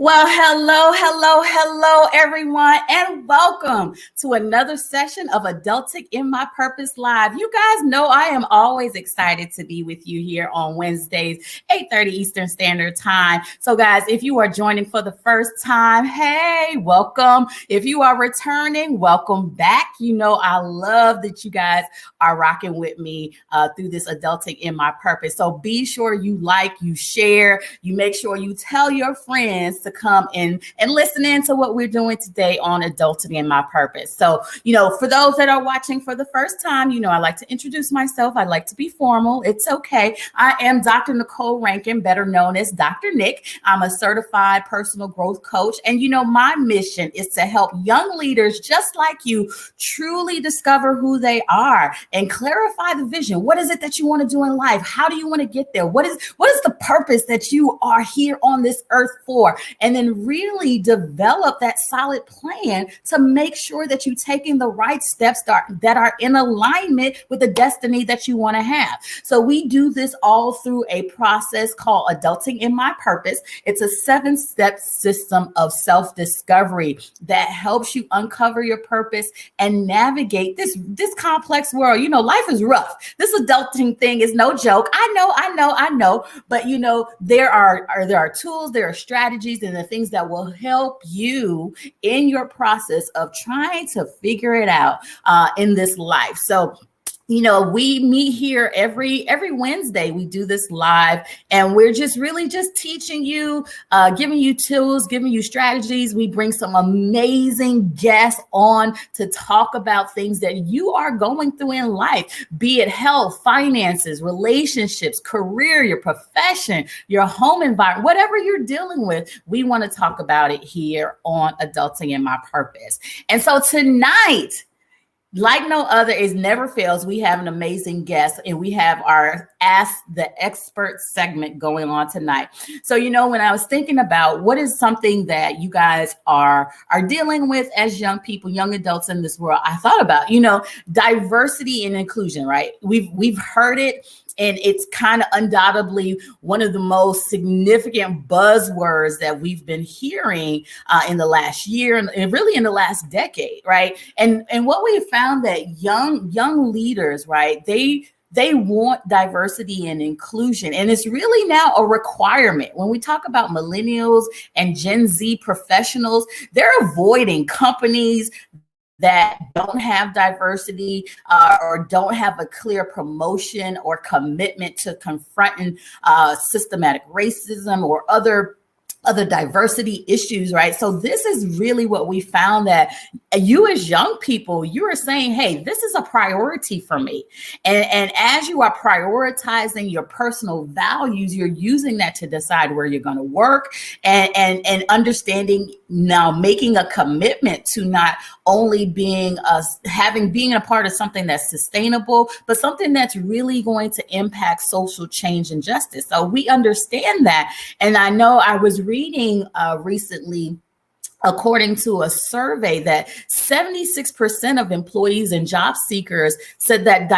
Well, hello, everyone, and welcome to another session of Adulting in My Purpose Live. You guys know I am always excited to be with you here on Wednesdays, 8:30 Eastern Standard Time. So, guys, if you are joining for the first time, hey, welcome. If you are returning, welcome back. You know, I love that you guys are rocking with me through this Adulting in My Purpose. So be sure you like, you share, you make sure you tell your friends to come in and listen in to what we're doing today on Adulting in My Purpose. So, for those that are watching for the first time, I like to introduce myself. I like to be formal. It's okay. I am Dr. Nicole Rankin, better known as Dr. Nick. I'm a certified personal growth coach. And, my mission is to help young leaders just like you truly discover who they are and clarify the vision. What is it that you want to do in life? How do you want to get there? What is the purpose that you are here on this earth for? And then really develop that solid plan to make sure that you're taking the right steps that are in alignment with the destiny that you want to have. So we do this all through a process called Adulting in My Purpose. It's a 7-step system of self-discovery that helps you uncover your purpose and navigate this complex world. Life is rough. This adulting thing is no joke. I know. But there are tools, there are strategies, and the things that will help you in your process of trying to figure it out in this life. So we meet here every Wednesday. We do this live, and we're just teaching you, giving you tools, giving you strategies. We bring some amazing guests on to talk about things that you are going through in life, be it health, finances, relationships, career, your profession, your home environment, whatever you're dealing with. We want to talk about it here on Adulting in My Purpose. And so tonight, like no other, it never fails. We have an amazing guest, and we have our Ask the Expert segment going on tonight. So, when I was thinking about what is something that you guys are dealing with as young people, young adults in this world, I thought about, diversity and inclusion, right? We've heard it. And it's kind of undoubtedly one of the most significant buzzwords that we've been hearing in the last year and really in the last decade, right? And what we found that young leaders, right, they want diversity and inclusion. And it's really now a requirement. When we talk about millennials and Gen Z professionals, they're avoiding companies that don't have diversity or don't have a clear promotion or commitment to confronting systematic racism or other diversity issues, right? So this is really what we found, that you as young people, you are saying, hey, this is a priority for me. And as you are prioritizing your personal values, you're using that to decide where you're going to work and understanding now, making a commitment to not only being a part of something that's sustainable, but something that's really going to impact social change and justice. So we understand that. And I know I was reading recently, according to a survey, that 76% of employees and job seekers said that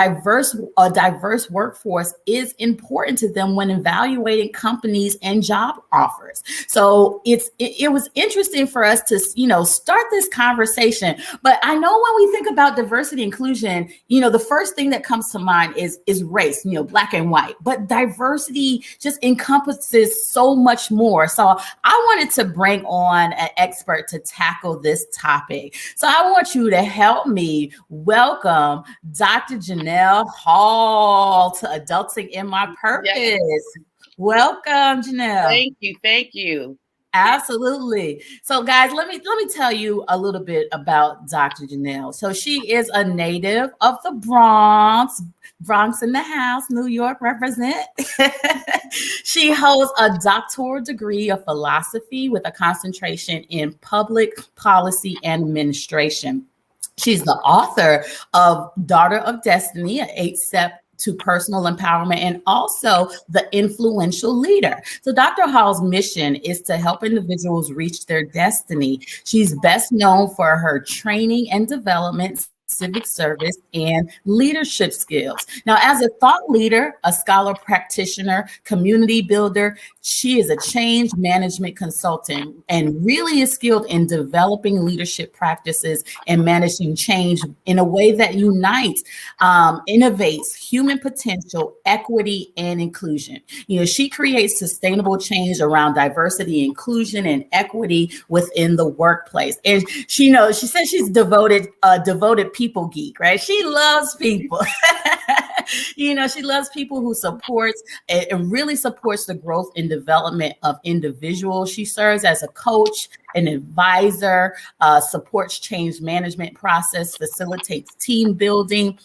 a diverse workforce is important to them when evaluating companies and job offers. So it was interesting for us to, start this conversation. But I know when we think about diversity inclusion, the first thing that comes to mind is race, black and white. But diversity just encompasses so much more. So I wanted to bring on an expert to tackle this topic. So I want you to help me welcome Dr. Janelle Hall to Adulting in My Purpose. Yes. Welcome, Janelle. Thank you. Absolutely. So guys, let me tell you a little bit about Dr. Janelle. So she is a native of the Bronx in the house, New York represent. She holds a doctoral degree of philosophy with a concentration in public policy and administration. She's the author of Daughter of Destiny, an 8-step to personal empowerment, and also The Influential Leader. So Dr. Hall's mission is to help individuals reach their destiny. She's best known for her training and development civic service, and leadership skills. Now, as a thought leader, a scholar practitioner, community builder, she is a change management consultant and really is skilled in developing leadership practices and managing change in a way that unites, innovates human potential, equity, and inclusion. She creates sustainable change around diversity, inclusion, and equity within the workplace. And she says she's devoted people geek, right? She loves people. She loves people who supports and really supports the growth and development of individuals. She serves as a coach, an advisor, supports change management process, facilitates team building,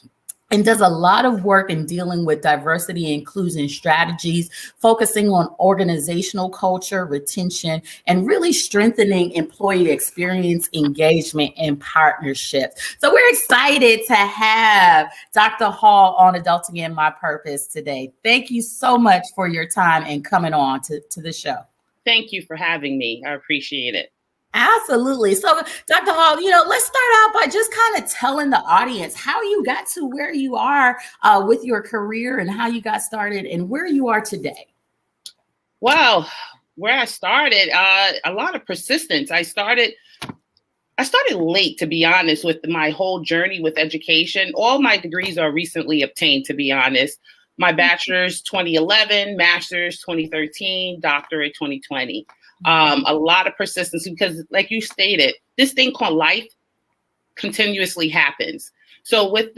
and does a lot of work in dealing with diversity and inclusion strategies, focusing on organizational culture, retention, and really strengthening employee experience, engagement, and partnership. So we're excited to have Dr. Hall on Adulting in My Purpose today. Thank you so much for your time and coming on to the show. Thank you for having me. I appreciate it. Absolutely. So, Dr. Hall, let's start out by just kind of telling the audience how you got to where you are with your career and how you got started and where you are today. Well, where I started, a lot of persistence. I started late, to be honest, with my whole journey with education. All my degrees are recently obtained, to be honest. My bachelor's 2011, master's 2013, doctorate 2020. A lot of persistence because, like you stated, this thing called life continuously happens. So with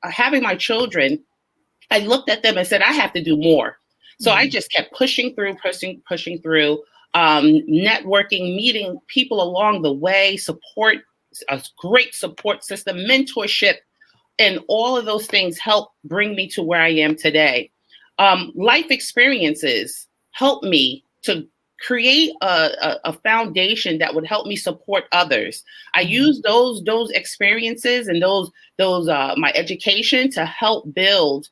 having my children, I looked at them and said, I have to do more. So I just kept pushing through, networking, meeting people along the way, support, a great support system, mentorship, and all of those things helped bring me to where I am today. Life experiences helped me to create a foundation that would help me support others. I use those experiences and those my education to help build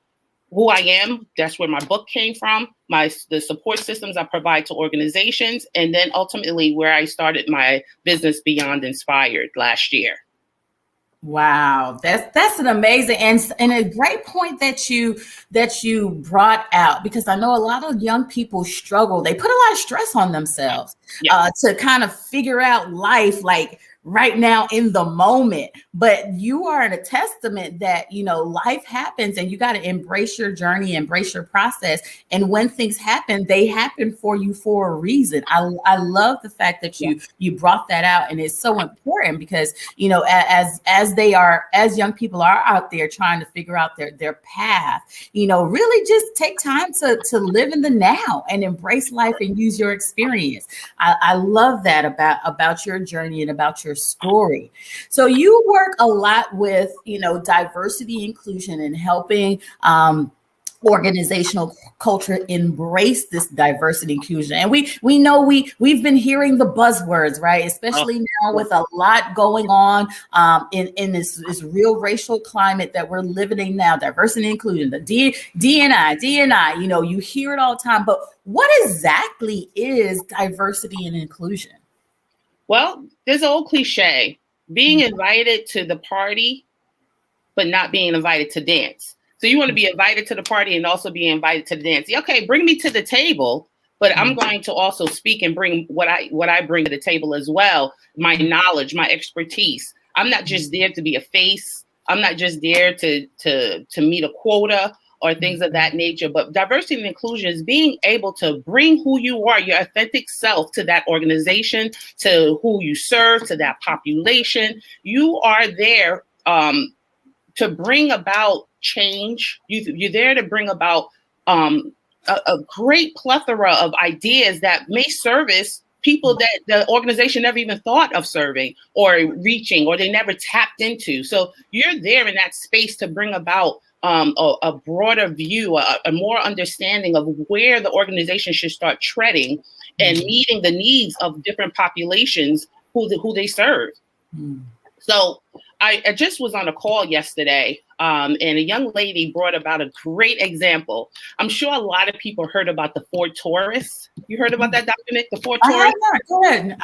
who I am. That's where my book came from. The support systems I provide to organizations, and then ultimately where I started my business Beyond Inspired last year. Wow, that's an amazing and a great point that you brought out, because I know a lot of young people struggle. They put a lot of stress on themselves to kind of figure out life like right now in the moment. But you are a testament that, life happens and you got to embrace your journey, embrace your process. And when things happen, they happen for you for a reason. I love the fact that you brought that out. And it's so important because, as young people are out there trying to figure out their path, really just take time to live in the now and embrace life and use your experience. I love that about your journey and about your story. So you work a lot with, diversity, inclusion, and helping organizational culture embrace this diversity inclusion. And we know we've been hearing the buzzwords, right? Especially now with a lot going on in this real racial climate that we're living in now, diversity and inclusion, the D&I, you hear it all the time. But what exactly is diversity and inclusion? Well, there's an old cliche, being invited to the party, but not being invited to dance. So you want to be invited to the party and also be invited to the dance. Okay, bring me to the table, but I'm going to also speak and bring what I bring to the table as well, my knowledge, my expertise. I'm not just there to be a face. I'm not just there to meet a quota or things of that nature, but diversity and inclusion is being able to bring who you are, your authentic self, to that organization, to who you serve, to that population. You are there to bring about change. You're there to bring about a great plethora of ideas that may service people that the organization never even thought of serving or reaching, or they never tapped into. So you're there in that space to bring about a broader view, a more understanding of where the organization should start treading and meeting the needs of different populations who they serve. So I just was on a call yesterday, and a young lady brought about a great example. I'm sure a lot of people heard about the Ford Taurus. You heard about that, Dr. Nick? The Ford Taurus? Go ahead.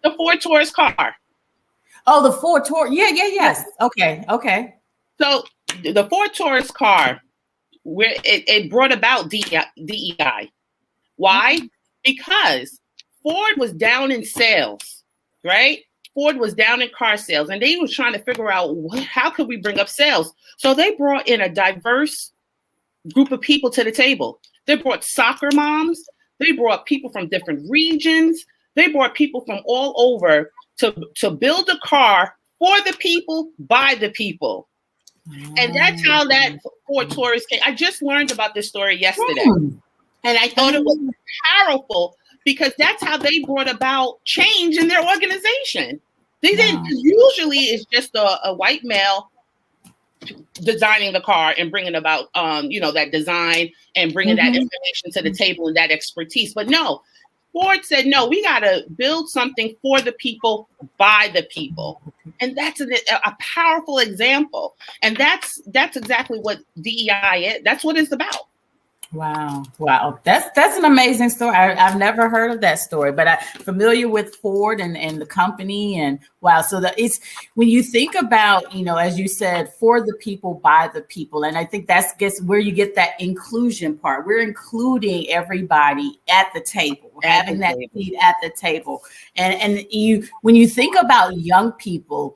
The Ford Taurus car. Oh, the Ford Taurus. Yes. Okay. So the Ford Taurus car, where it brought about DEI. Why? Because Ford was down in sales, right? Ford was down in car sales, and they were trying to figure out how could we bring up sales. So they brought in a diverse group of people to the table. They brought soccer moms. They brought people from different regions. They brought people from all over to build a car for the people, by the people. And that's how that Ford Taurus came. I just learned about this story yesterday. And I thought it was powerful because that's how they brought about change in their organization. They didn't, usually it's just a white male designing the car and bringing about, that design and bringing that information to the table and that expertise. But no, Ford said, no, we got to build something for the people, by the people. And that's a powerful example. And that's exactly what DEI is. That's what it's about. Wow. That's an amazing story. I've never heard of that story, but I'm familiar with Ford and the company. And wow. So it's when you think about, as you said, for the people, by the people. And I think gets where you get that inclusion part. We're including everybody at the table, having that seat at the table. And when you think about young people,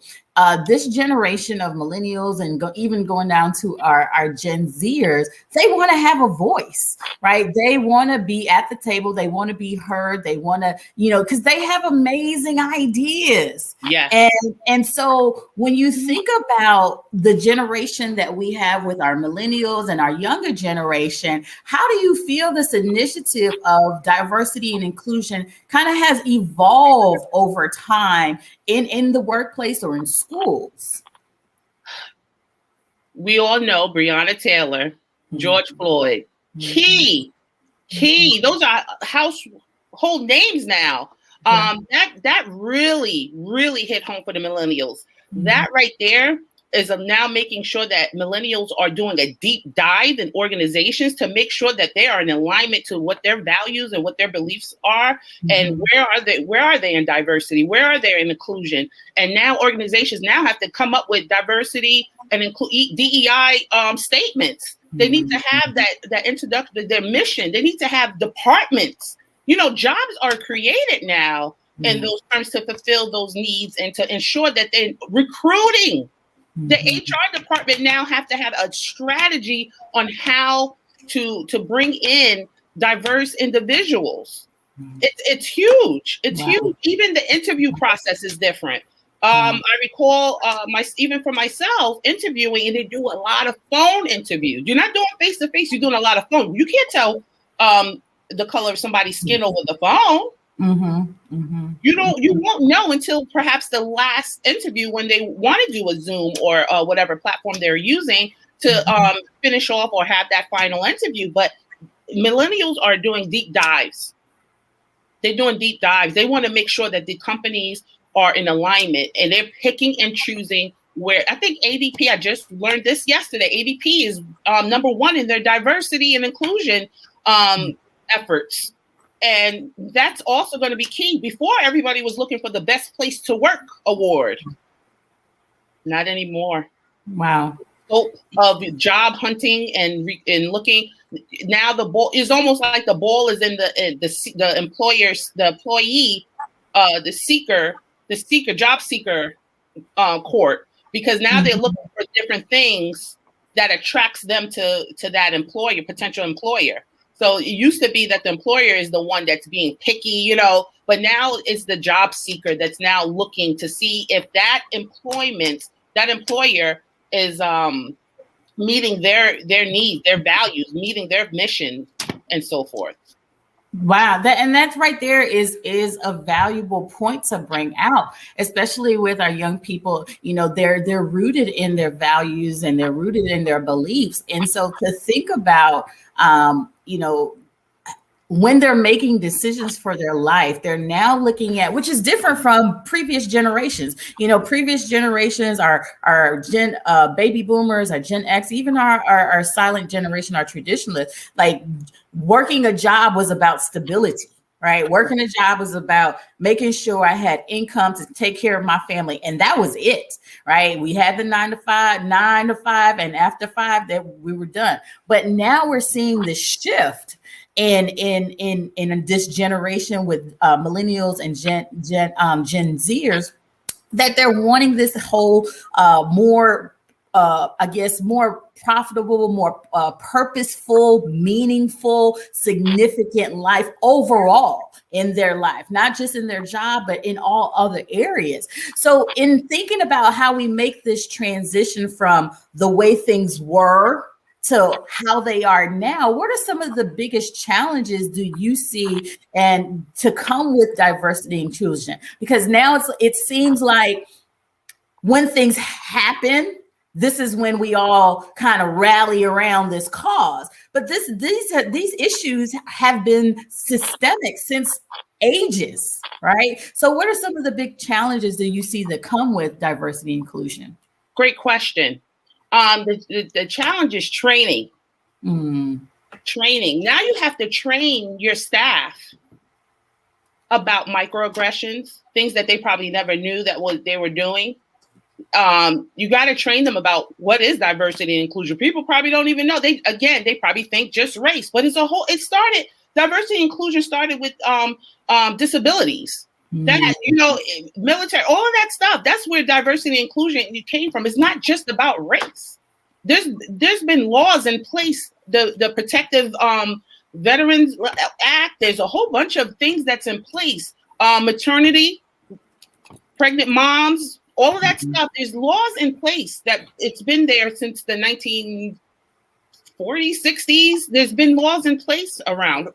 this generation of millennials and even going down to our Gen Zers, they want to have a voice, right? They want to be at the table. They want to be heard. They want to, because they have amazing ideas. Yeah. And so when you think about the generation that we have with our millennials and our younger generation, how do you feel this initiative of diversity and inclusion kind of has evolved over time in the workplace or in schools? We all know Breonna Taylor, George Floyd, Key. Those are household names now. That really, really hit home for the millennials. That right there is now making sure that millennials are doing a deep dive in organizations to make sure that they are in alignment to what their values and what their beliefs are. And where are they in diversity? Where are they in inclusion? And now organizations now have to come up with diversity and include DEI statements. They need to have that introduction, their mission. They need to have departments. Jobs are created now in those terms to fulfill those needs and to ensure that they're recruiting. The HR department now have to have a strategy on how to bring in diverse individuals. It's huge. It's huge. Even the interview process is different. I recall even for myself interviewing, and they do a lot of phone interviews. You're not doing face to face. You're doing a lot of phone. You can't tell the color of somebody's skin over the phone. You won't know until perhaps the last interview when they want to do a Zoom or whatever platform they're using to finish off or have that final interview. But millennials are doing deep dives. They're doing deep dives. They want to make sure that the companies are in alignment and they're picking and choosing where. I think ADP, I just learned this yesterday, ADP is number one in their diversity and inclusion efforts. And that's also going to be key. Before, everybody was looking for the best place to work award. Not anymore. Wow. Scope of job hunting and looking. Now the ball is almost like the ball is in the employer's, the employee, the job seeker court, because now they're looking for different things that attracts them to that employer, potential employer. So it used to be that the employer is the one that's being picky, but now it's the job seeker that's now looking to see if that employer is meeting their needs, their values, meeting their mission, and so forth. Wow, that's right there is a valuable point to bring out, especially with our young people. They're rooted in their values and they're rooted in their beliefs, and so to think about when they're making decisions for their life, they're now looking at, which is different from previous generations. Previous generations are Gen baby boomers, our Gen X, even our silent generation, our traditionalists. Like working a job was about stability. right? Working a job was about making sure I had income to take care of my family. And that was it, right? We had the 9 to 5, and after 5 that we were done. But now we're seeing this shift in this generation with millennials and Gen Zers, that they're wanting this whole more I guess more profitable, more purposeful, meaningful, significant life overall in their life, not just in their job, but in all other areas. So in thinking about how we make this transition from the way things were to how they are now, what are some of the biggest challenges do you see and to come with diversity and inclusion? Because now it seems like when things happen, this is when we all kind of rally around this cause. But these issues have been systemic since ages, right? So what are some of the big challenges that you see that come with diversity and inclusion? Great question. The challenge is training. Training. Now you have to train your staff about microaggressions, things that they probably never knew that they were doing. You got to train them about what is diversity and inclusion. People probably don't even know. They probably think just race, but diversity and inclusion started with disabilities. That, military, all of that stuff. That's where diversity and inclusion came from. It's not just about race. There's been laws in place. The Protective Veterans Act. There's a whole bunch of things that's in place. Maternity, pregnant moms, all of that stuff. There's laws in place that it's been there since the 1940s, 60s. There's been laws in place around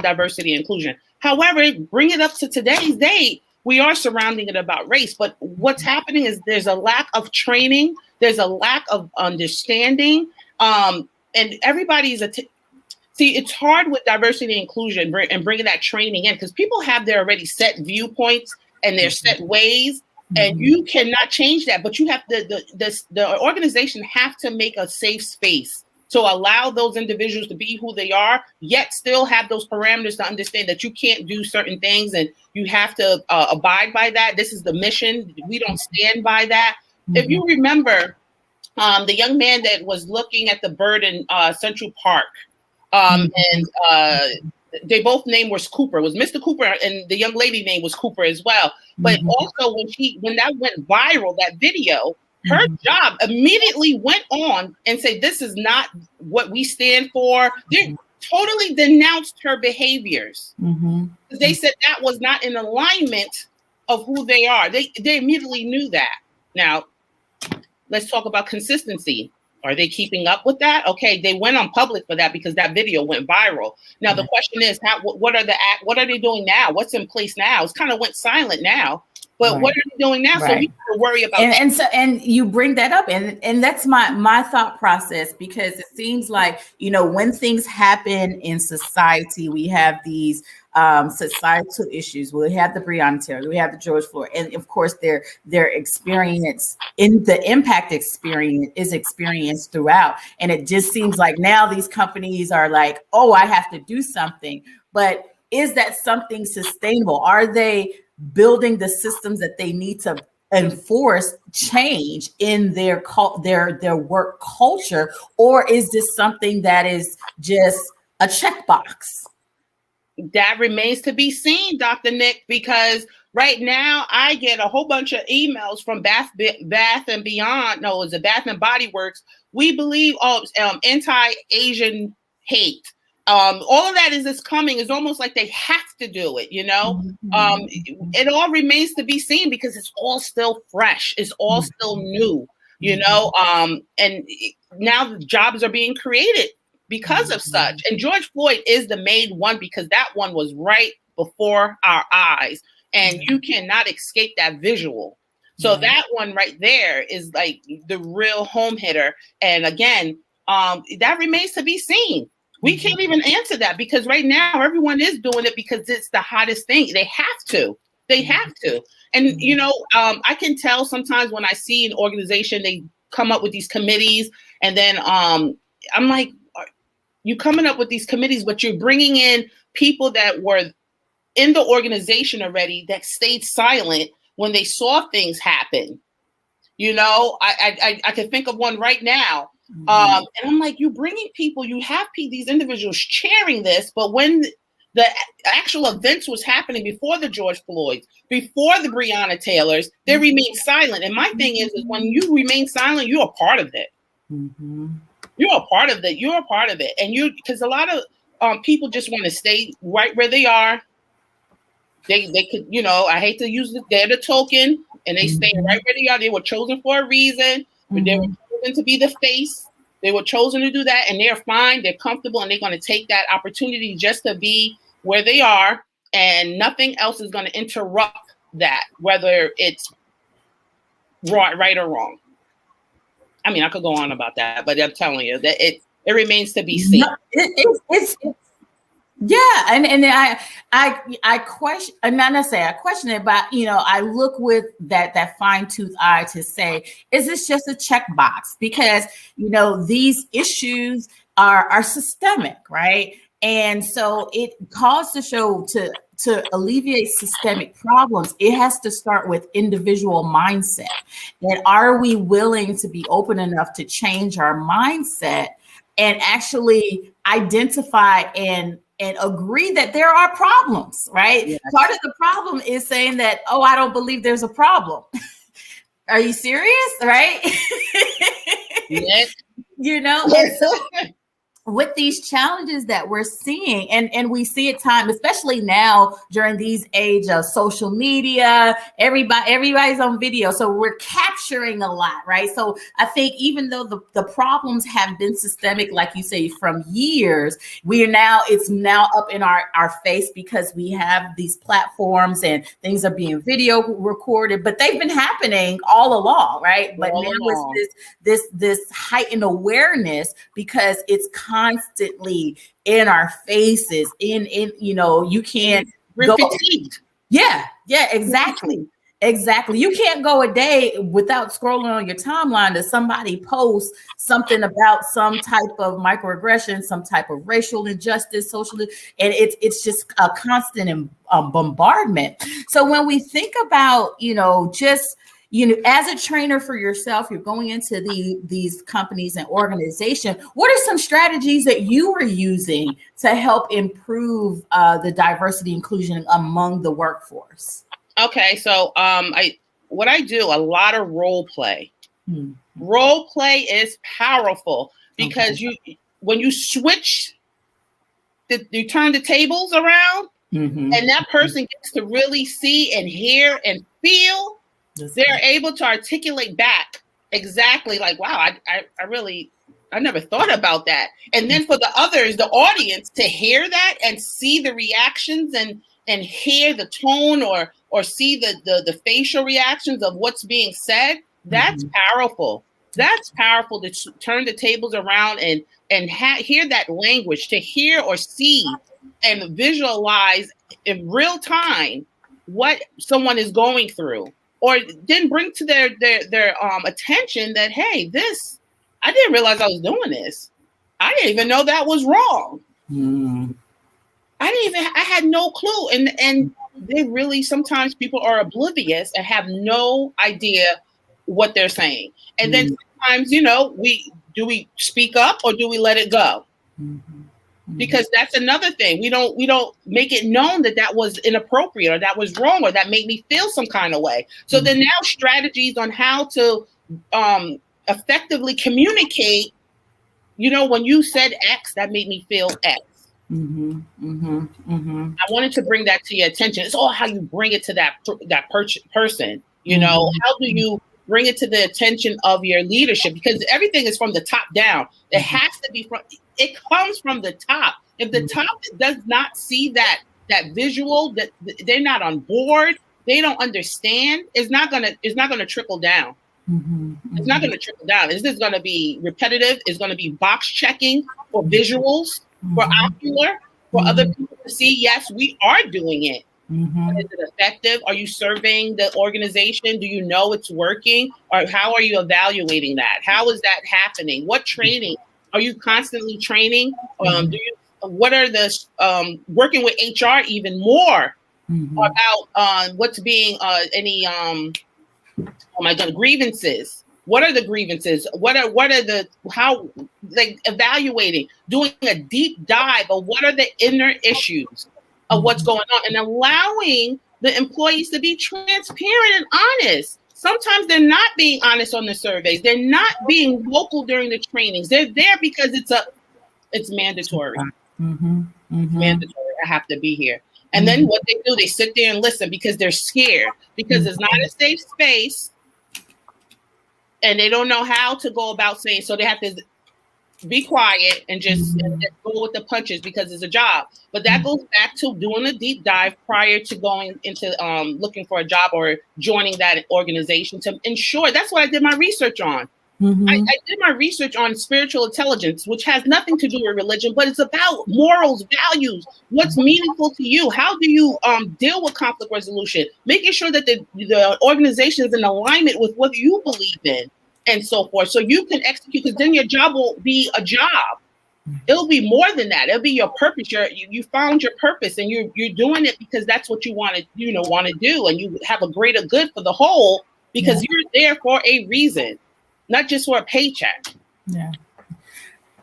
diversity and inclusion. However, bring it up to today's day, we are surrounding it about race. But what's happening is there's a lack of training. There's a lack of understanding. And everybody's see, it's hard with diversity and inclusion and bringing that training in, because people have their already set viewpoints and their set ways. And you cannot change that, but you have the organization have to make a safe space to allow those individuals to be who they are, yet still have those parameters to understand that you can't do certain things and you have to abide by that. This is the mission. We don't stand by that. If you remember, the young man that was looking at the bird in Central Park, and they both name was Cooper. It was Mr. Cooper, and the young lady name was Cooper as well. But also when that went viral, that video, her job immediately went on and said, this is not what we stand for. They totally denounced her behaviors. They said that was not in alignment of who they are. They immediately knew that. Now, let's talk about consistency. Are they keeping up with that? Okay, they went on public for that because that video went viral. Now the question is, what are they doing now? What's in place now? It's kind of went silent now, but what are they doing now? So we have to worry about. And you bring that up, and that's my thought process, because it seems like when things happen in society, we have these societal issues. We have the Breonna Taylor, we have the George Floyd, and of course their experience in the impact experience is experienced throughout. And it just seems like now these companies are like, oh, I have to do something, but is that something sustainable? Are they building the systems that they need to enforce change in their work culture, or is this something that is just a checkbox? That remains to be seen, Dr. Nick, because right now I get a whole bunch of emails from Bath and Beyond. No, it's a Bath and Body Works. We believe anti-Asian hate. All of that is coming. It's almost like they have to do it, It all remains to be seen because it's all still fresh. It's all still new, and now the jobs are being created because of such. And George Floyd is the main one, because that one was right before our eyes and you cannot escape that visual. So that one right there is like the real home hitter. And again, that remains to be seen. We can't even answer that, because right now everyone is doing it because it's the hottest thing. They have to. And, I can tell sometimes when I see an organization, they come up with these committees, and then I'm like, you coming up with these committees, but you're bringing in people that were in the organization already that stayed silent when they saw things happen. You know, I can think of one right now. And I'm like, you bringing people, you have these individuals sharing this, but when the actual events was happening before the George Floyds, before the Breonna Taylors, they remained silent. And my thing is when you remain silent, you're a part of it. You're a part of it. You're a part of it. And because a lot of people just want to stay right where they are. They could, you know, I hate to use they're the token, and they stay right where they are. They were chosen for a reason. They were chosen to be the face. They were chosen to do that, and they're fine. They're comfortable, and they're going to take that opportunity just to be where they are, and nothing else is going to interrupt that, whether it's right or wrong. I mean, I could go on about that, but I'm telling you that it remains to be seen. Yeah, and I question, not necessarily I question it, but you know, I look with that fine-tooth eye to say, is this just a checkbox? Because you know, these issues are systemic, right? And so it calls the show to alleviate systemic problems. It has to start with individual mindset. And are we willing to be open enough to change our mindset and actually identify and agree that there are problems, right? Yes. Part of the problem is saying that, oh, I don't believe there's a problem. Are you serious? Right? Yes. You know, and so with these challenges that we're seeing, and we see it time, especially now during these age of social media, everybody's on video. So we're capturing a lot, right? So I think even though the problems have been systemic, like you say, from years, it's now up in our face because we have these platforms and things are being video recorded, but they've been happening all along, right? But now it's this heightened awareness because it's constantly in our faces, in you know, you can't go fatigued. Yeah, exactly. You can't go a day without scrolling on your timeline that somebody posts something about some type of microaggression, some type of racial injustice, social, and it's just a constant bombardment. So when we think about, you know, just, you know, as a trainer for yourself, you're going into these companies and organizations. What are some strategies that you are using to help improve the diversity inclusion among the workforce? Okay, so what I do a lot of role play. Role play is powerful because when you switch, you turn the tables around, and that person gets to really see and hear and feel. They're able to articulate back exactly like, wow, I never thought about that. And then for the others, the audience, to hear that and see the reactions and hear the tone or see the facial reactions of what's being said, that's powerful. That's powerful to turn the tables around and hear that language, to hear or see and visualize in real time what someone is going through. Or then bring to their attention that, hey, I didn't realize I was doing this. I didn't even know that was wrong. I had no clue. And they really, sometimes people are oblivious and have no idea what they're saying. And then sometimes, you know, do we speak up or do we let it go? Because that's another thing. We don't make it known that was inappropriate or that was wrong or that made me feel some kind of way. So then now strategies on how to effectively communicate, you know, when you said X, that made me feel X. I wanted to bring that to your attention. It's all how you bring it to that person, you know, how do you bring it to the attention of your leadership? Because everything is from the top down. It has to be it comes from the top. If the top does not see that visual, that they're not on board, they don't understand, it's not gonna trickle down. It's not gonna trickle down. It's just gonna be repetitive. It's gonna be box checking for visuals, for ocular, for other people to see, yes, we are doing it. Is it effective? Are you surveying the organization? Do you know it's working? Or how are you evaluating that? How is that happening? What training? Are you constantly training? What are the working with HR even more about what's being any oh my God, grievances. What are the grievances? What are the how like evaluating, doing a deep dive of what are the inner issues of what's going on and allowing the employees to be transparent and honest. Sometimes they're not being honest on the surveys. They're not being vocal during the trainings. They're there because it's mandatory. It's mandatory. I have to be here. And then what they do, they sit there and listen because they're scared, because it's not a safe space and they don't know how to go about saying, so they have to be quiet and just go with the punches because it's a job. But that goes back to doing a deep dive prior to going into looking for a job or joining that organization to ensure. That's what I did my research on. I did my research on spiritual intelligence, which has nothing to do with religion, but it's about morals, values, what's meaningful to you. How do you deal with conflict resolution? Making sure that the organization is in alignment with what you believe in and so forth. So you can execute, because then your job will be a job. It'll be more than that. It'll be your purpose. You found your purpose and you're doing it because that's what you want to do. And you have a greater good for the whole because you're there for a reason. Not just for a paycheck. Yeah.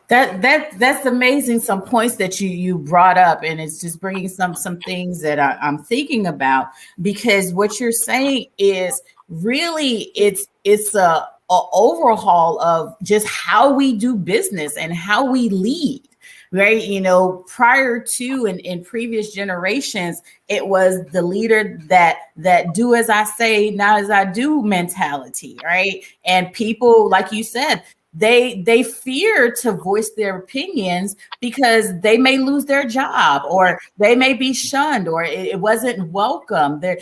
That's amazing. Some points that you brought up, and it's just bringing some things that I'm thinking about, because what you're saying is really it's a overhaul of just how we do business and how we lead. Right. Prior to and in previous generations, it was the leader that do as I say, not as I do mentality. Right. And people, like you said, they fear to voice their opinions because they may lose their job or they may be shunned or it wasn't welcome there,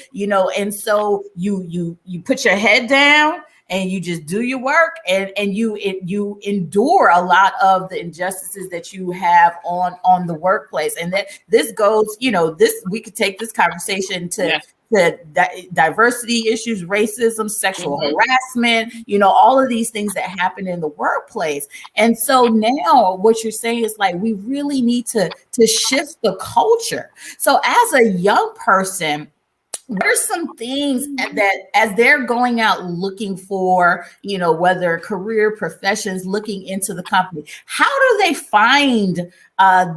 and so you put your head down and you just do your work and you endure a lot of the injustices that you have on the workplace. And that this goes, we could take this conversation to diversity issues, racism, sexual harassment, all of these things that happen in the workplace. And so now what you're saying is like, we really need to shift the culture. So as a young person, what are some things that as they're going out looking for, whether career professions, looking into the company, how do they find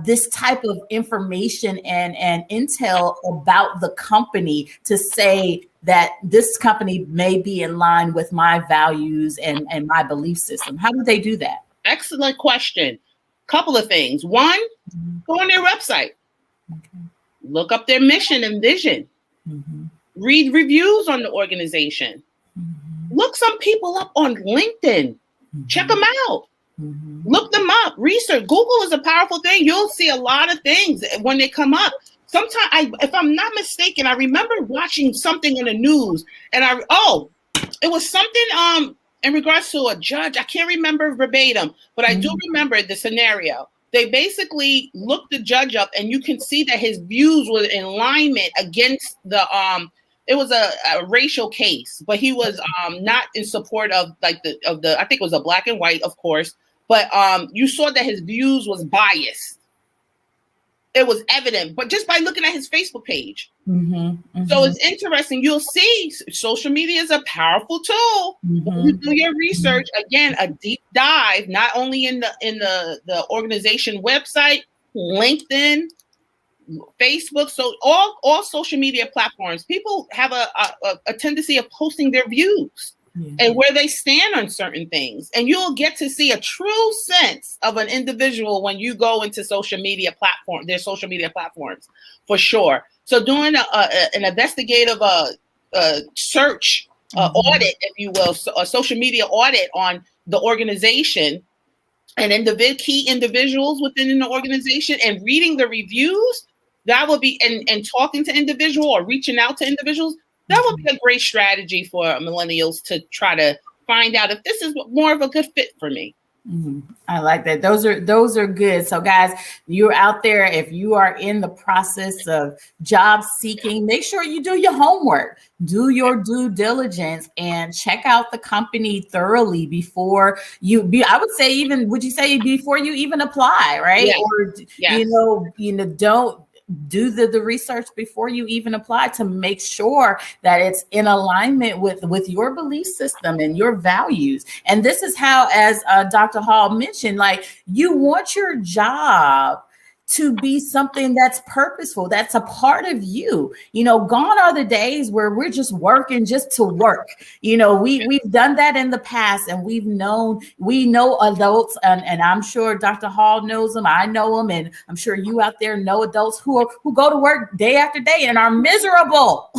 this type of information and intel about the company to say that this company may be in line with my values and my belief system? How do they do that? Excellent question. Couple of things. One, go on their website. Look up their mission and vision. Read reviews on the organization. Look some people up on LinkedIn. Check them out. Look them up. Research. Google is a powerful thing. You'll see a lot of things when they come up. Sometimes, if I'm not mistaken, I remember watching something in the news, and it was something in regards to a judge. I can't remember verbatim, but I do remember the scenario. They basically looked the judge up, and you can see that his views were in alignment against the it was a racial case, but he was not in support of I think it was a black and white, of course, but you saw that his views was biased. It was evident, but just by looking at his Facebook page. So it's interesting. You'll see social media is a powerful tool. When you do your research, again, a deep dive, not only in the organization website, LinkedIn, Facebook, so all social media platforms, people have a tendency of posting their views and where they stand on certain things. And you'll get to see a true sense of an individual when you go into their social media platforms, for sure. So doing an investigative search audit, if you will, a social media audit on the organization and key individuals within the organization and reading the reviews, that would be, and talking to individuals or reaching out to individuals, that would be a great strategy for millennials to try to find out if this is more of a good fit for me. I like that. Those are good. So guys, you're out there. If you are in the process of job seeking, make sure you do your homework, do your due diligence, and check out the company thoroughly before I would say, would you say before you even apply, right? Yes. Or, yes. don't do the research before you even apply to make sure that it's in alignment with your belief system and your values. And this is how, as Dr. Hall mentioned, like, you want your job to be something that's purposeful, that's a part of you. Gone are the days where we're just working just to work. We've done that in the past, and we know adults, and I'm sure Dr. Hall knows them, I know them, and I'm sure you out there know adults who go to work day after day and are miserable.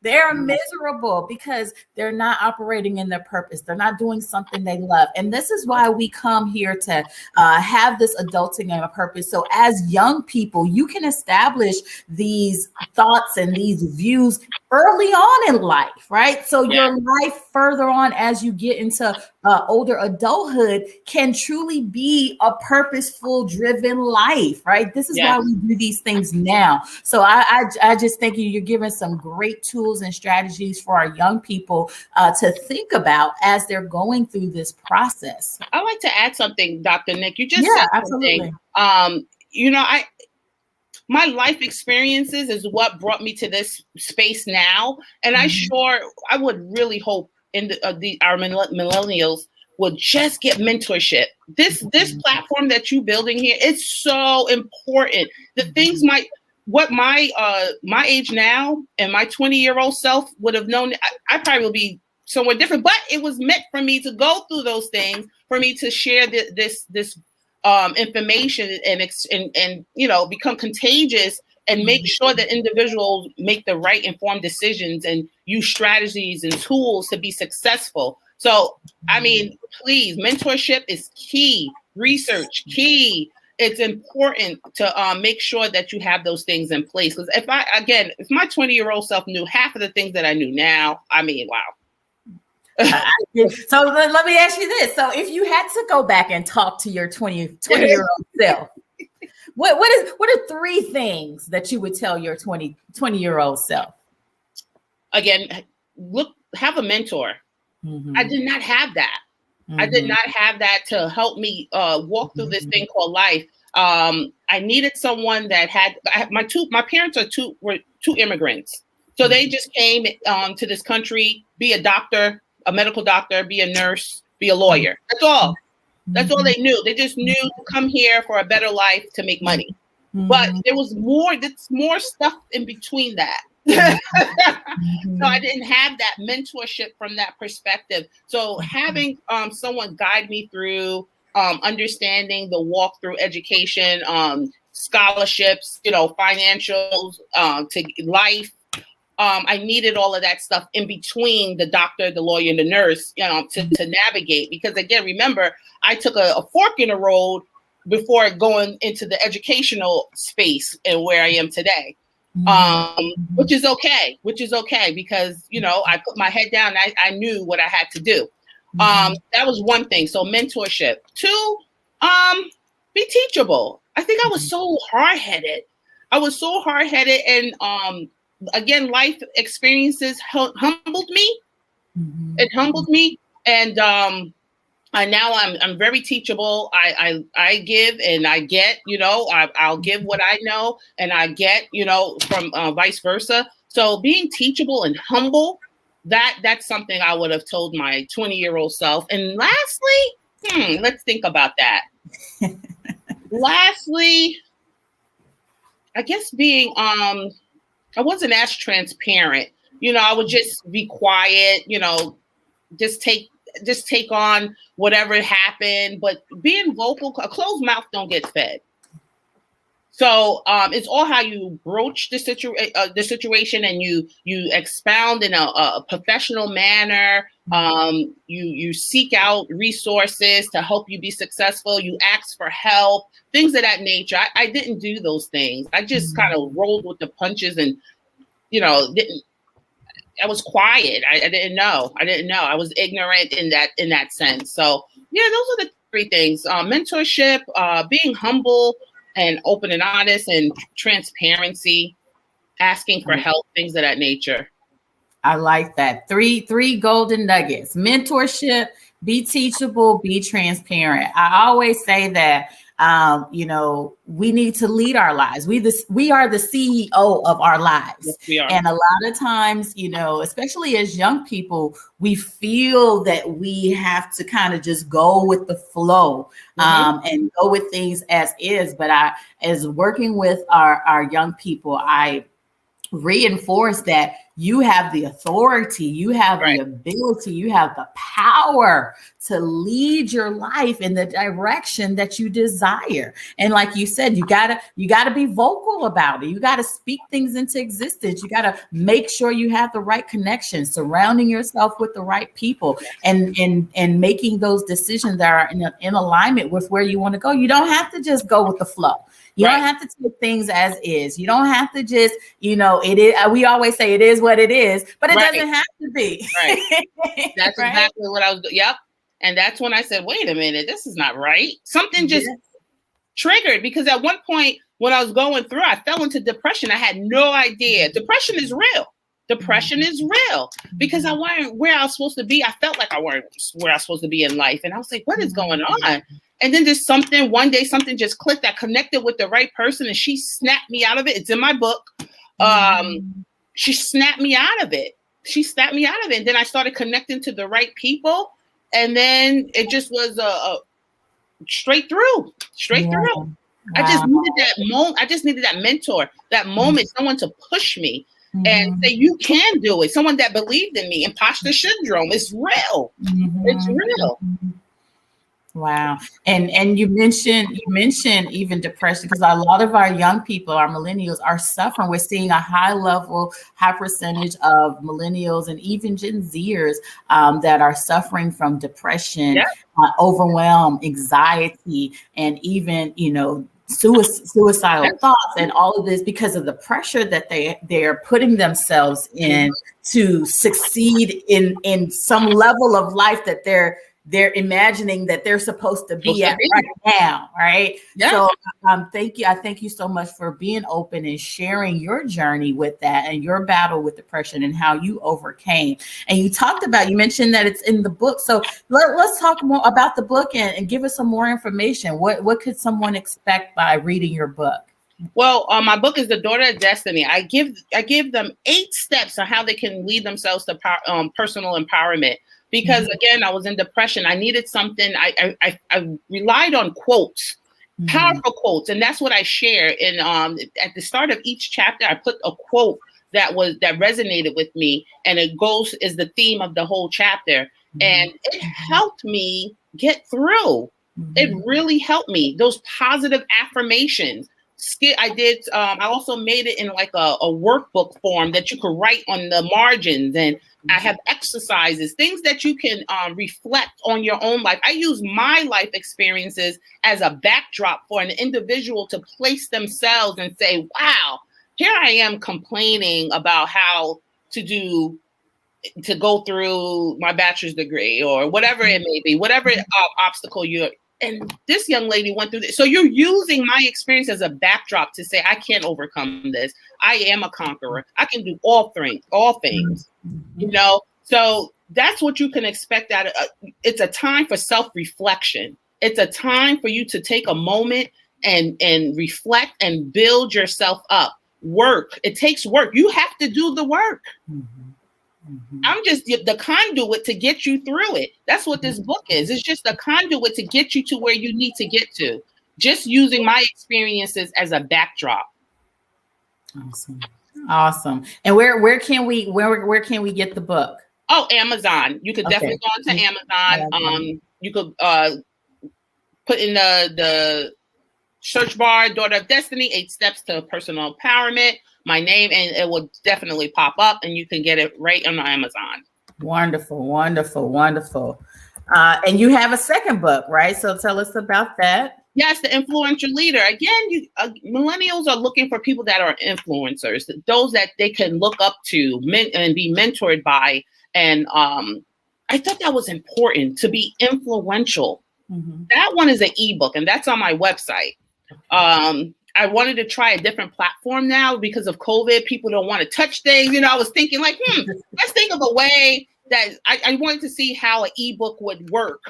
They're miserable because they're not operating in their purpose. They're not doing something they love. And this is why we come here to have this adulting and a purpose. So as young people, you can establish these thoughts and these views early on in life, right? So your life further on as you get into older adulthood can truly be a purposeful, driven life, right? This is why we do these things now. So I just think you're giving some great tools and strategies for our young people to think about as they're going through this process. I'd like to add something, Dr. Nick. You just said something. Absolutely. My life experiences is what brought me to this space now. And I would really hope our millennials would just get mentorship. This platform that you're building here is so important. The things what my age now and my 20-year-old self would have known, I probably will be somewhere different, but it was meant for me to go through those things, for me to share this information and become contagious and make sure that individuals make the right informed decisions and use strategies and tools to be successful. So, I mean, please, mentorship is key, research key. It's important to make sure that you have those things in place. Because if my 20-year-old self knew half of the things that I knew now, I mean, wow. So let me ask you this. So if you had to go back and talk to your 20-year-old self, what are 3 things that you would tell your 20-year-old self? Again, have a mentor. I did not have that. I did not have that to help me walk through this thing called life. I needed someone that had my parents were two immigrants. So they just came to this country, be a doctor, a medical doctor, be a nurse, be a lawyer. That's all. That's all they knew. They just knew to come here for a better life to make money. But there was more stuff in between that. So I didn't have that mentorship from that perspective. So having someone guide me through understanding the walk through education, scholarships, financials, to life. I needed all of that stuff in between the doctor, the lawyer, and the nurse, to navigate. Because again, remember, I took a fork in the road before going into the educational space and where I am today. Which is okay because, I put my head down. I knew what I had to do. That was one thing. So mentorship. 2, be teachable. I think I was so hard-headed. And, again, life experiences humbled me. It humbled me. And now I'm very teachable. I give and I get, I'll give what I know and I get, from vice versa. So being teachable and humble, that's something I would have told my 20-year-old self. And lastly, let's think about that. Lastly, I guess being, I wasn't as transparent. I would just be quiet, just take on whatever happened, but being vocal, a closed mouth don't get fed. So it's all how you broach the situation and you expound in a professional manner. You seek out resources to help you be successful. You ask for help, things of that nature. I didn't do those things. I just kind of rolled with the punches and, I was quiet. I didn't know. I was ignorant in that sense. So yeah, those are the 3 things: mentorship, being humble and open and honest, and transparency, asking for help, things of that nature. I like that. 3 golden nuggets: mentorship, be teachable, be transparent. I always say that we need to lead our lives. We are the CEO of our lives. Yes, we are. And a lot of times, especially as young people, we feel that we have to kind of just go with the flow, and go with things as is. But as working with our young people, I reinforce that you have the authority, you have the ability, you have the power to lead your life in the direction that you desire. And like you said, you gotta be vocal about it. You gotta speak things into existence. You gotta make sure you have the right connections, surrounding yourself with the right people, and making those decisions that are in alignment with where you want to go. You don't have to just go with the flow. You don't have to take things as is. You don't have to just, it is. We always say it is what it is, but it doesn't have to be. Right. That's exactly what I was. Yep. And that's when I said, wait a minute, this is not right. Something just triggered, because at one point when I was going through, I fell into depression. I had no idea. Depression is real. Depression is real, because I wasn't where I was supposed to be. I felt like I weren't where I was supposed to be in life. And I was like, what is going on? And then just one day something just clicked. I connected with the right person, and she snapped me out of it. It's in my book. She snapped me out of it. And then I started connecting to the right people. And then it just was a straight through. Wow. I just needed that moment. I just needed that mentor, that moment, someone to push me and say, you can do it. Someone that believed in me. Imposter syndrome. It's real. It's real. Wow. And you mentioned even depression, because a lot of our young people, our millennials, are suffering. We're seeing a high percentage of millennials and even Gen Zers that are suffering from depression, overwhelm, anxiety, and even, suicidal thoughts, and all of this because of the pressure that they're putting themselves in to succeed in some level of life that they're imagining that they're supposed to be at right now, right? Yeah. So thank you. I thank you so much for being open and sharing your journey with that and your battle with depression and how you overcame. And you mentioned that it's in the book. So let's talk more about the book and give us some more information. What could someone expect by reading your book? Well, my book is The Daughter of Destiny. I give them 8 steps on how they can lead themselves to personal empowerment. Because again, I was in depression. I needed something. I relied on quotes, powerful quotes, and that's what I share. And at the start of each chapter, I put a quote that resonated with me, and it is the theme of the whole chapter. And it helped me get through. It really helped me. Those positive affirmations. I also made it in like a workbook form that you could write on the margins, and I have exercises, things that you can reflect on your own life. I use my life experiences as a backdrop for an individual to place themselves and say, wow, here I am complaining about how to go through my bachelor's degree or whatever it may be, whatever obstacle and this young lady went through this. So you're using my experience as a backdrop to say, I can't overcome this. I am a conqueror. I can do all things, So that's what you can expect out of it's a time for self-reflection. It's a time for you to take a moment and reflect and build yourself up. Work. It takes work. You have to do the work. I'm just the conduit to get you through it. That's what this book is. It's just a conduit to get you to where you need to get to. Just using my experiences as a backdrop. Awesome. And where can we get the book? Oh, Amazon. You could definitely go onto Amazon. You could put in the search bar, Daughter of Destiny, 8 Steps to Personal Empowerment, my name, and it will definitely pop up, and you can get it right on Amazon. Wonderful, wonderful, wonderful. And you have a second book, right? So tell us about that. Yes, The Influential Leader. Again, millennials are looking for people that are influencers, those that they can look up to and be mentored by. And I thought that was important, to be influential. That one is an ebook, and that's on my website. I wanted to try a different platform now because of COVID. People don't want to touch things. I was thinking like, let's think of a way that I wanted to see how an ebook would work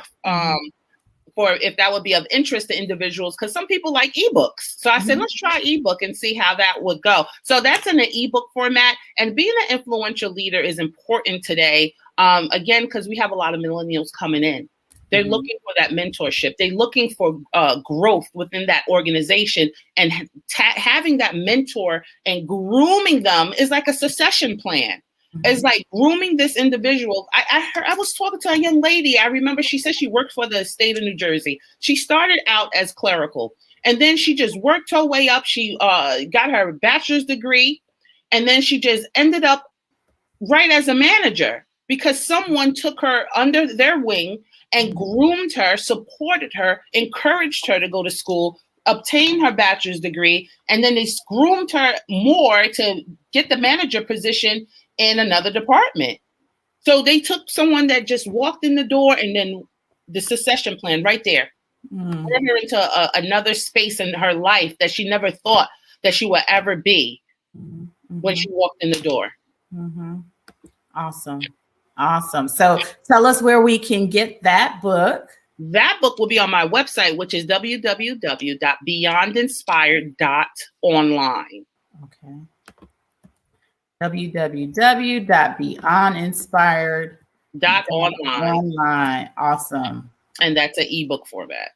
for for if that would be of interest to individuals, because some people like ebooks. So I said, let's try ebook and see how that would go. So that's in an ebook format. And being an influential leader is important today, again, because we have a lot of millennials coming in. They're looking for that mentorship. They're looking for growth within that organization, and having that mentor and grooming them is like a succession plan. It's like grooming this individual. I was talking to a young lady. I remember she said she worked for the state of New Jersey. She started out as clerical, and then she just worked her way up. She got her bachelor's degree, and then she just ended up right as a manager because someone took her under their wing and groomed her, supported her, encouraged her to go to school, obtain her bachelor's degree, and then they groomed her more to get the manager position in another department. So they took someone that just walked in the door, and then the succession plan right there, put her into another space in her life that she never thought that she would ever be when she walked in the door. Awesome. So tell us where we can get that book. That book will be on my website, which is www.beyondinspired.online. Okay. www.beyondinspired.online. Awesome. And that's an ebook format.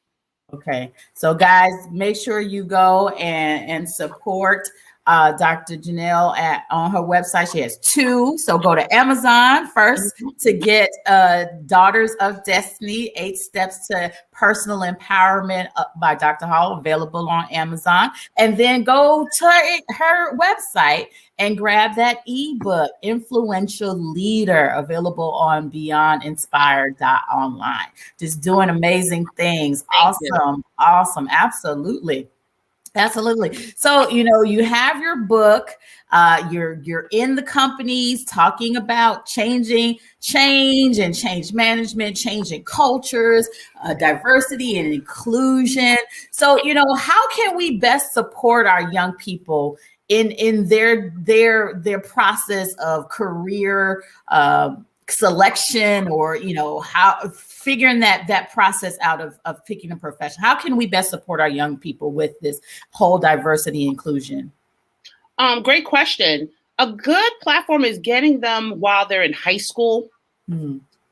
Okay. So guys, make sure you go and support Dr. Janelle on her website. She has 2. So go to Amazon first to get Daughters of Destiny, 8 Steps to Personal Empowerment by Dr. Hall, available on Amazon. And then go to her website and grab that ebook, Influential Leader, available on beyondinspired.online. Just doing amazing things. Awesome. Absolutely. So, you have your book, you're in the companies talking about change and change management, changing cultures, diversity and inclusion. So, how can we best support our young people in their process of career selection, or how figuring that process out of picking a profession? How can we best support our young people with this whole diversity inclusion? Great question. A good platform is getting them while they're in high school,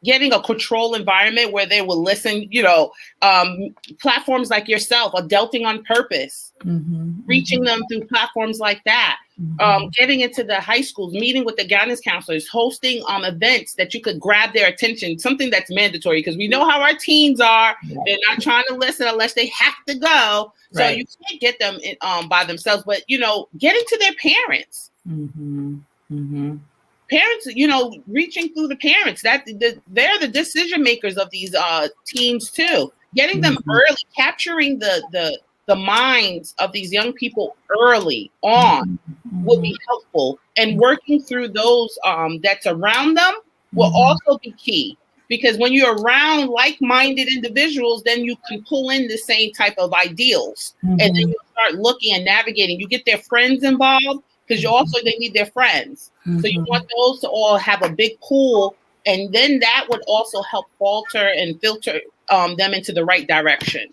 getting a control environment where they will listen, platforms like yourself, Adulting on Purpose, reaching them through platforms like that, getting into the high schools, meeting with the guidance counselors, hosting events that you could grab their attention, something that's mandatory, because we know how our teens are. They're not trying to listen unless they have to go. So you can't get them by themselves, but, getting to their parents. Parents, reaching through the parents, they're the decision makers of these teens too. Getting them early, capturing the minds of these young people early on will be helpful, and working through those that's around them will also be key. Because when you're around like-minded individuals, then you can pull in the same type of ideals, and then you start looking and navigating. You get their friends involved, because they need their friends. So you want those to all have a big pool, and then that would also help filter them into the right direction.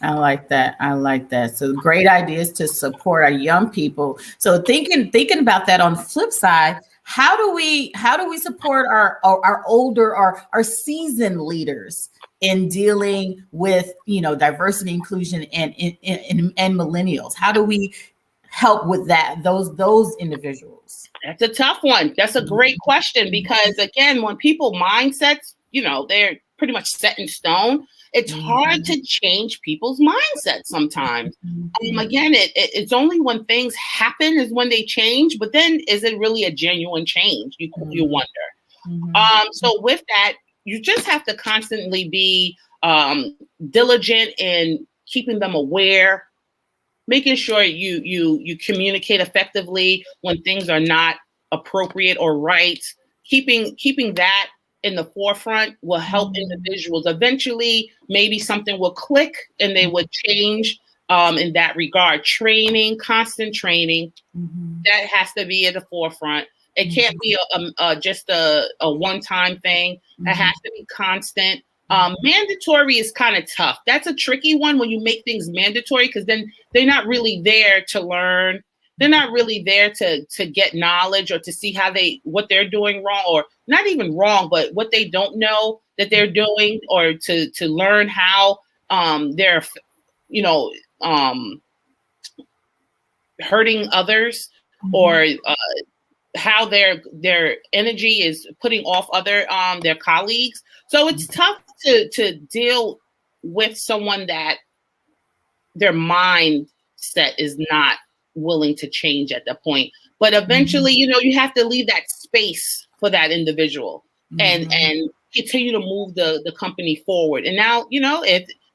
I like that. So great ideas to support our young people. So thinking about that on the flip side, how do we support our older, our seasoned leaders in dealing with diversity, inclusion, and millennials? How do we help with that, those individuals? That's a tough one. That's a great question, because again, when people mindsets, they're pretty much set in stone, it's hard to change people's mindsets sometimes. Again, it's only when things happen is when they change, but then is it really a genuine change? You wonder. So with that, you just have to constantly be diligent in keeping them aware, making sure you communicate effectively when things are not appropriate or right. Keeping that in the forefront will help individuals. Eventually, maybe something will click and they would change in that regard. Constant training, that has to be at the forefront. It can't be just a one-time thing. It has to be constant. Mandatory is kind of tough. That's a tricky one when you make things mandatory, because then they're not really there to learn. They're not really there to get knowledge or to see what they're doing wrong, or not even wrong, but what they don't know that they're doing, or to learn how they're, hurting others, or how their energy is putting off their colleagues. So it's tough to deal with someone that their mindset is not willing to change at that point. But eventually, you have to leave that space for that individual and continue to move the company forward. And now,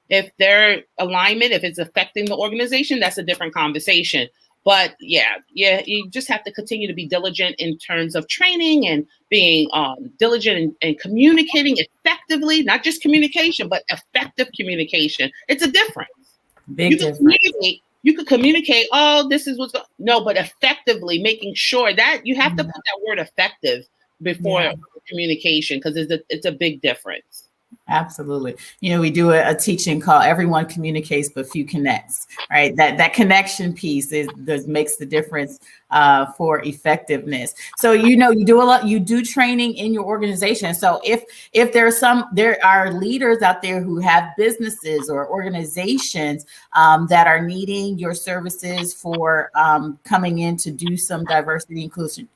if their alignment, if it's affecting the organization, that's a different conversation. But yeah, you just have to continue to be diligent in terms of training and being diligent and communicating effectively, not just communication, but effective communication. It's a difference. Big difference. You could communicate, oh, this is what's going on. No, but effectively making sure that you have to put that word effective before communication, because it's a big difference. Absolutely. We do a teaching called "Everyone Communicates, but Few Connects." Right. That connection piece makes the difference for effectiveness. So you do a lot. You do training in your organization. So if there are leaders out there who have businesses or organizations that are needing your services for coming in to do some diversity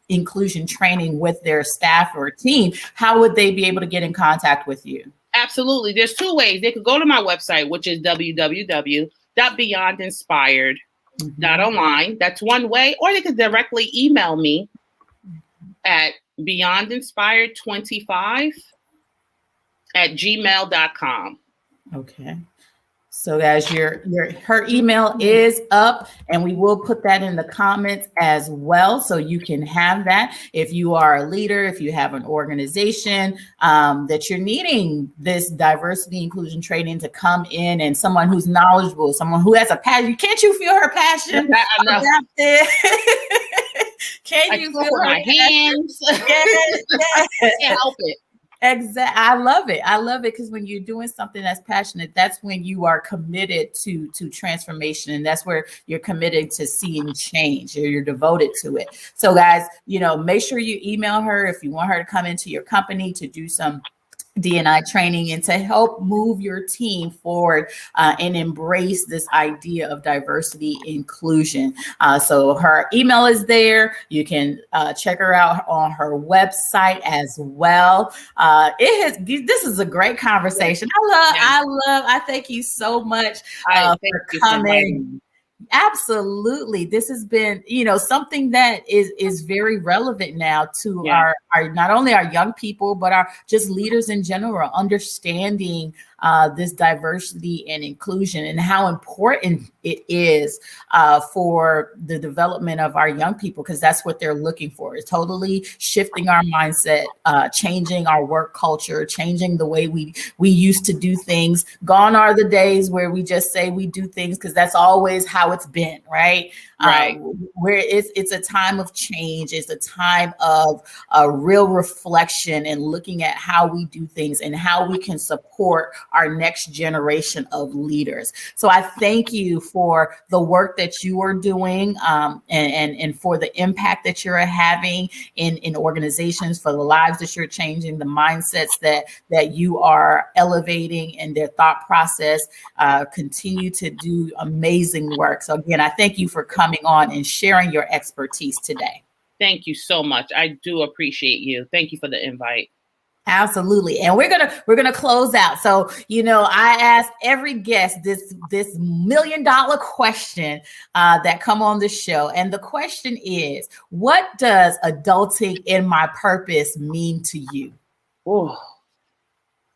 inclusion training with their staff or team, how would they be able to get in contact with you? Absolutely. There's two ways. They could go to my website, which is www.beyondinspired.online. That's one way. Or they could directly email me at beyondinspired25@gmail.com. Okay. So guys, her email is up, and we will put that in the comments as well, so you can have that. If you are a leader, if you have an organization that you're needing this diversity inclusion training to come in, and someone who's knowledgeable, someone who has a passion. Can't you feel her passion? Can you feel her hands? Yes. I can't help it. Exactly. I love it because when you're doing something that's passionate, that's when you are committed to transformation, and that's where you're committed to seeing change, or you're devoted to it. So guys, make sure you email her if you want her to come into your company to do some D&I training and to help move your team forward and embrace this idea of diversity inclusion. So her email is there. You can check her out on her website as well. This is a great conversation. I thank you so much for coming. Absolutely. This has been, something that is very relevant now to our not only our young people, but our just leaders in general, understanding this diversity and inclusion and how important it is for the development of our young people, because that's what they're looking for. It's totally shifting our mindset, changing our work culture, changing the way we used to do things. Gone are the days where we just say we do things because that's always how it's been, right? Where it's a time of change. It's a time of a real reflection and looking at how we do things and how we can support our next generation of leaders. So I thank you for the work that you are doing and for the impact that you're having in organizations, for the lives that you're changing, the mindsets that you are elevating and their thought process. Continue to do amazing work. So again, I thank you for coming on and sharing your expertise today. Thank you so much. I do appreciate you. Thank you for the invite. Absolutely. And we're gonna close out. So, I asked every guest this $1 million question that come on the show. And the question is, what does adulting in my purpose mean to you? Ooh.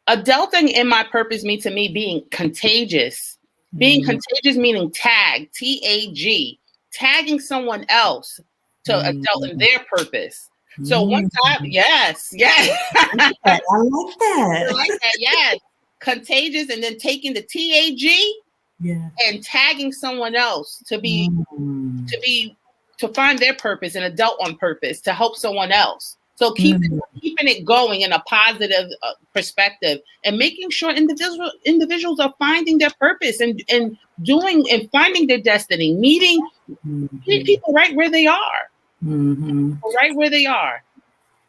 Adulting in my purpose means to me being contagious. Being contagious meaning tag, TAG, tagging someone else to adult in their purpose. So one time, yes. I like that. Yes. Contagious, and then taking the TAG and tagging someone else to find their purpose and adult on purpose to help someone else. So keeping it going in a positive perspective, and making sure individuals are finding their purpose and doing and finding their destiny, meeting people right where they are. Right where they are.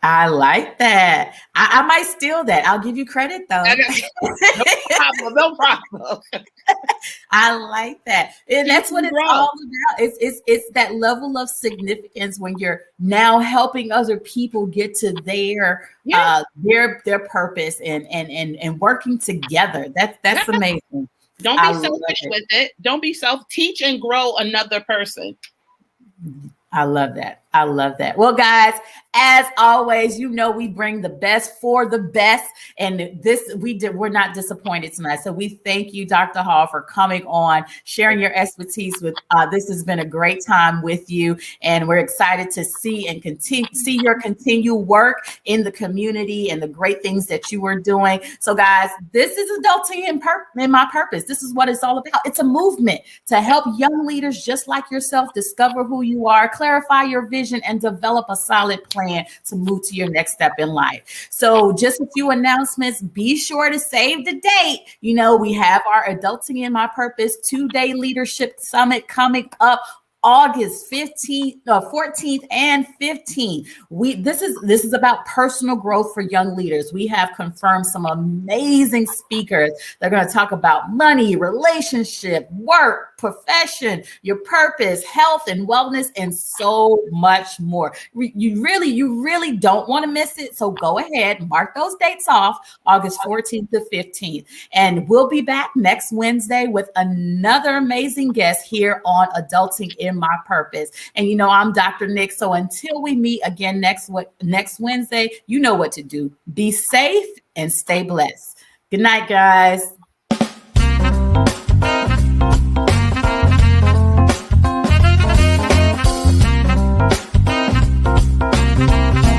I like that. I might steal that. I'll give you credit though. No problem. I like that. And that's what it's all about. It's that level of significance when you're now helping other people get to their purpose and working together. That's amazing. Don't be selfish with it. Don't be teach and grow another person. I love that. I love that. Well, guys, as always, we bring the best for the best. And we're not disappointed tonight. So we thank you, Dr. Hall, for coming on, sharing your expertise with this has been a great time with you. And we're excited to see your continued work in the community and the great things that you are doing. So guys, this is Adulting in My Purpose. This is what it's all about. It's a movement to help young leaders just like yourself discover who you are, clarify your vision, and develop a solid plan to move to your next step in life. So just a few announcements. Be sure to save the date. We have our Adulting in My Purpose 2-day leadership summit coming up August 15th, 14th and 15th. This is about personal growth for young leaders. We have confirmed some amazing speakers. They're going to talk about money, relationship, work, profession, your purpose, health and wellness, and so much more. You really don't want to miss it. So go ahead, mark those dates off, August 14th to 15th. And we'll be back next Wednesday with another amazing guest here on Adulting in My Purpose. And I'm Dr. Nick. So until we meet again next Wednesday, you know what to do. Be safe and stay blessed. Good night, guys.